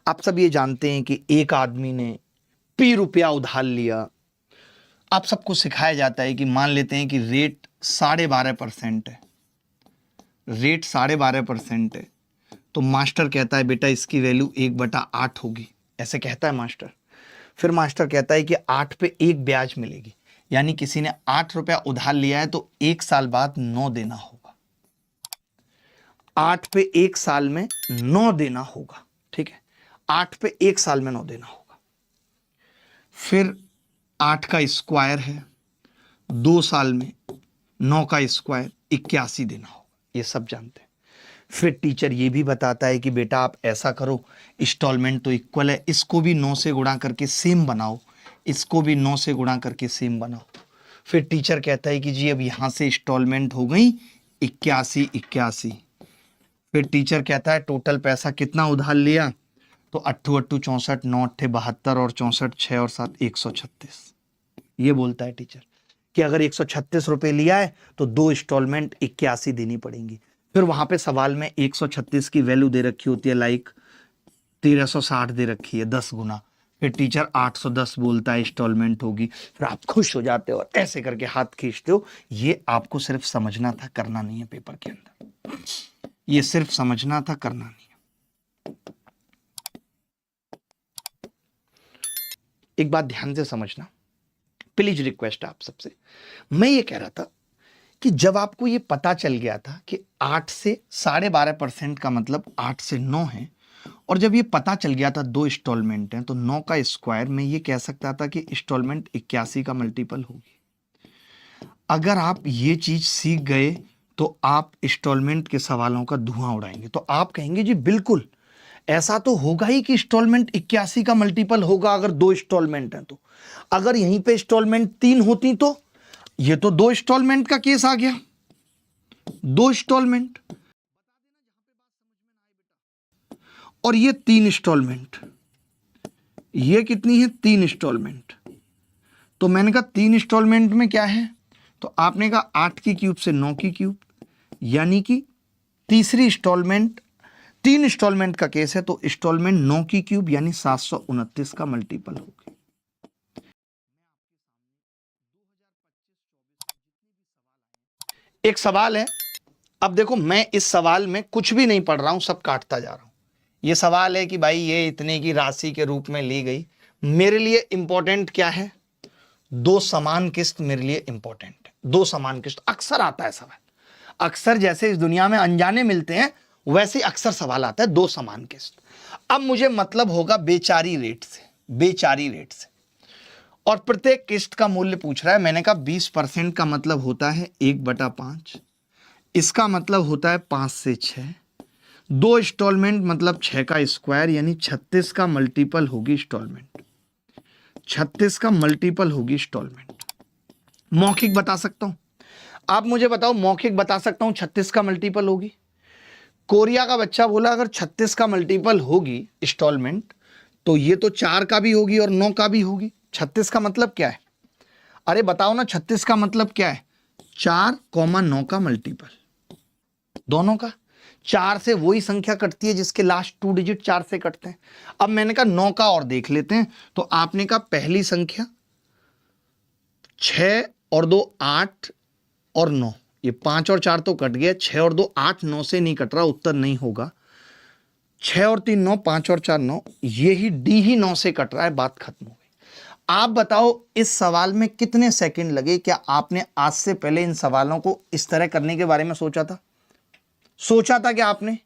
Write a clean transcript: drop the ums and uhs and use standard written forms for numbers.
आप सब ये जानते हैं कि एक आदमी ने P रुपया उधार लिया। आप सबको सिखाया जाता है कि मान लेते हैं कि रेट 12.5% है, रेट 12.5% है, तो मास्टर कहता है बेटा इसकी वैल्यू 1/8 होगी, ऐसे कहता है मास्टर। फिर मास्टर कहता है कि 8 पे 1 ब्याज मिलेगी, यानी किसी ने 8 रुपया उधार लिया है तो 1 साल बाद 9 देना होगा। 8 पे 1 साल में 9 देना होगा, ठीक है, 8 पे 1 साल में 9 देना होगा। फिर 8 का स्क्वायर है, 2 साल में 9 का स्क्वायर 81 देना होगा, ये सब जानते हैं। फिर टीचर ये भी बताता है कि बेटा आप ऐसा करो, इंस्टॉलमेंट तो इक्वल है, इसको भी 9 से गुणा करके सेम बनाओ, इसको भी 9 से गुणा करके सेम बनाओ। फिर टीचर कहता है कि जी अब यहां से इंस्टॉलमेंट हो गई 81। फिर टीचर कहता है टोटल पैसा कितना उधार लिया, तो 8 8 64, 9 8 72 और 64, 6 और 7 136। ये बोलता है टीचर कि अगर 136 रुपए लिया है तो 2 इंस्टॉलमेंट 81 देनी पड़ेंगी। फिर वहां पे सवाल में 136 की वैल्यू दे रखी होती है, लाइक 1360 दे रखी है, 10 गुना। फिर टीचर 810 बोलता है इंस्टॉलमेंट होगी। फिर आप खुश हो जाते हो और ऐसे करके हाथ खींचते हो। ये आपको सिर्फ समझना था, करना नहीं है पेपर के अंदर, ये सिर्फ समझना था, करना नहीं है। एक बात ध्यान से समझना, प्लीज रिक्वेस्ट आप सबसे। मैं ये कह रहा था कि जब आपको ये पता चल गया था कि 8 से 12.5% का मतलब 8 से 9 है, और जब ये पता चल गया था 2 इंस्टॉलमेंट हैं, तो 9 का स्क्वायर में ये कह सकता था कि इंस्टॉलमेंट 81 का मल्टीपल होगी। अगर आप ये चीज सीख गए तो आप इंस्टॉलमेंट के सवालों का धुआं उड़ाएंगे। तो आप कहेंगे जी बिल्कुल ऐसा तो होगा ही कि इंस्टॉलमेंट 81 का मल्टीपल होगा अगर 2 इंस्टॉलमेंट हैं। तो अगर यहीं पे इंस्टॉलमेंट 3 होती तो ये तो 2 इंस्टॉलमेंट का केस आ गया, 2 इंस्टॉलमेंट, और ये 3 इंस्टॉलमेंट, ये कितनी है 3 इंस्टॉलमेंट। तो मैंने कहा 3 इंस्टॉलमेंट में क्या है, तो आपने कहा 8 की क्यूब से 9 की क्यूब, यानी कि तीसरी इंस्टॉलमेंट, 3 इंस्टॉलमेंट का केस है तो इंस्टॉलमेंट 9 की क्यूब यानी 729 का मल्टीपल होगी। एक सवाल है, अब देखो मैं इस सवाल में कुछ भी नहीं पढ़ रहा हूं, सब काटता जा रहा हूं। ये सवाल है कि भाई ये इतने की राशि के रूप में ली गई। मेरे लिए इंपॉर्टेंट क्या है, 2 समान किस्त मेरे लिए इंपॉर्टेंट है। 2 समान किस्त अक्सर आता है सवाल, अक्सर जैसे इस दुनिया में अनजाने मिलते हैं वैसे अक्सर सवाल आता है 2 समान किस्त। अब मुझे मतलब होगा बेचारी रेट से, बेचारी रेट से, और प्रत्येक किस्त का मूल्य पूछ रहा है। मैंने कहा 20% का मतलब होता है 1/5, इसका मतलब होता है 5 से 6, 2 इंस्टॉलमेंट मतलब 6 का स्क्वायर यानी 36 का मल्टीपल होगी इंस्टॉलमेंट, 36 का मल्टीपल होगी इंस्टॉलमेंट। मौखिक बता सकता हूं, आप मुझे बताओ मौखिक बता सकता हूं 36 का मल्टीपल होगी। कोरिया का बच्चा बोला अगर 36 का मल्टीपल होगी इंस्टॉलमेंट तो ये तो 4 का भी होगी और 9 का भी होगी। 36 का मतलब क्या है, अरे बताओ ना, 36 का मतलब क्या है, 4,9 का मल्टीपल, दोनों का। 4 से वही संख्या कटती है जिसके लास्ट 2 डिजिट 4 से कटते हैं। अब मैंने कहा 9 का और देख लेते हैं, तो आपने कहा पहली संख्या 6 और 2 8 और 9, ये 5 और 4 तो कट गया, 6 और 2 8, 9 से नहीं कट रहा, उत्तर नहीं होगा। 6 और 3 9, 5 और 4 9, ये ही डी ही 9 से कट रहा है, बात खत्म हो गई। आप बताओ इस सवाल में कितने सेकंड लगे, क्या आपने आज से पहले इन सवालों को इस तरह करने के बारे में सोचा था, सोचा था क्या आपने?